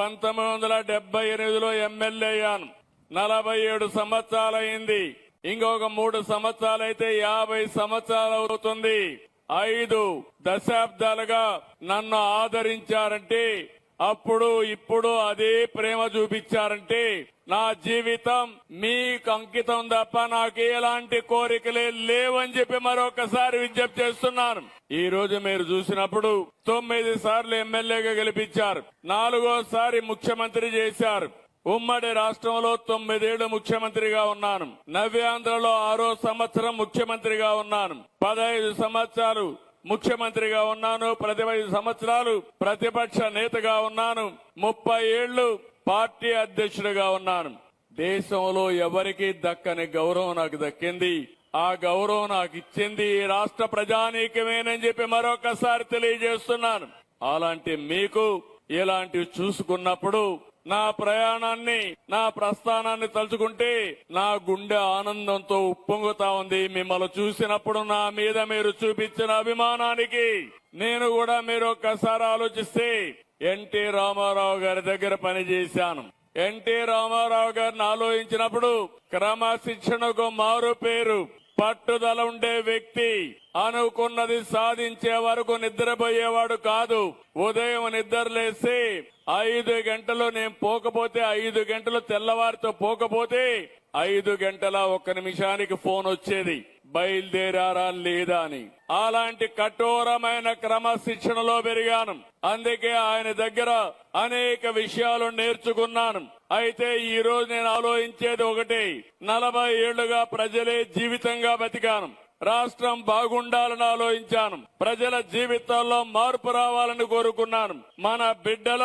1978లో MLA అయ్యాను. 47 సంవత్సరాలైంది. ఇంకొక 3 సంవత్సరాలైతే 50 సంవత్సరాలు అవుతుంది. 5 దశాబ్దాలుగా నన్ను ఆదరించారంటే, అప్పుడు ఇప్పుడు అదే ప్రేమ చూపించారంటే నా జీవితం మీకు అంకితం తప్ప నాకు ఎలాంటి కోరికలే లేవని చెప్పి మరొకసారి విజ్ఞప్తి చేస్తున్నాను. ఈ రోజు మీరు చూసినప్పుడు 9 సార్లు ఎమ్మెల్యేగా గెలిపించారు, 4వసారి ముఖ్యమంత్రి చేశారు. ఉమ్మడి రాష్ట్రంలో 9 ఏళ్లు ముఖ్యమంత్రిగా ఉన్నాను. నవ్యాంధ్రలో 6వ సంవత్సరం ముఖ్యమంత్రిగా ఉన్నాను. 15 సంవత్సరాలు ముఖ్యమంత్రిగా ఉన్నాను. 15 సంవత్సరాలు ప్రతిపక్ష నేతగా ఉన్నాను. 30 ఏళ్లు పార్టీ అధ్యక్షుడిగా ఉన్నాను. దేశంలో ఎవరికీ దక్కని గౌరవం నాకు దక్కింది. ఆ గౌరవం నాకు ఇచ్చింది ఈ రాష్ట్ర ప్రజానీకమేనని చెప్పి మరొకసారి తెలియజేస్తున్నాను. అలాంటి మీకు ఇలాంటివి చూసుకున్నప్పుడు నా ప్రయాణాన్ని, నా ప్రస్థానాన్ని తలుచుకుంటే నా గుండె ఆనందంతో ఉప్పొంగుతా ఉంది. మిమ్మల్ని చూసినప్పుడు నా మీద మీరు చూపించిన అభిమానానికి నేను కూడా మీరు ఒక్కసారి ఆలోచిస్తే ఎన్టీ రామారావు గారి దగ్గర పనిచేశాను. ఎన్టీ రామారావు గారిని ఆలోచించినప్పుడు క్రమశిక్షణకు మారు పేరు, పట్టుదల ఉండే వ్యక్తి, అనుకున్నది సాధించే వరకు నిద్రపోయేవాడు కాదు. ఉదయం నిద్రలేసి 5 గంటలు నేను పోకపోతే 5 గంటలు తెల్లవారితో పోకపోతే 5 గంటల 1 నిమిషానికి ఫోన్ వచ్చేది, బయలుదేరారా లేదా అని. అలాంటి కఠోరమైన క్రమశిక్షణలో పెరిగాను. అందుకే ఆయన దగ్గర అనేక విషయాలు నేర్చుకున్నాను. అయితే ఈ రోజు నేను ఆలోచించేది ఒకటే, 40 ఏళ్లుగా ప్రజలే జీవితంగా బతికాను. రాష్ట్రం బాగుండాలని ఆలోచించాను. ప్రజల జీవితాల్లో మార్పు రావాలని కోరుకున్నాను. మన బిడ్డల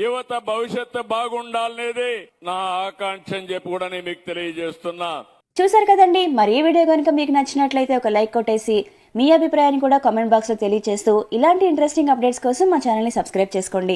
యువత భవిష్యత్తు బాగుండాలనేది నా ఆకాంక్ష అని చెప్పి కూడా నేను మీకు తెలియజేస్తున్నా. చూసారు కదండి, మరి ఈ వీడియో కనుక మీకు నచ్చినట్లయితే ఒక లైక్ కొట్టేసి మీ అభిప్రాయాన్ని కూడా కామెంట్ బాక్స్ లో తెలియజేస్తూ ఇలాంటి ఇంట్రెస్టింగ్ అప్డేట్స్ కోసం మా ఛానల్ ని సబ్స్క్రైబ్ చేసుకోండి.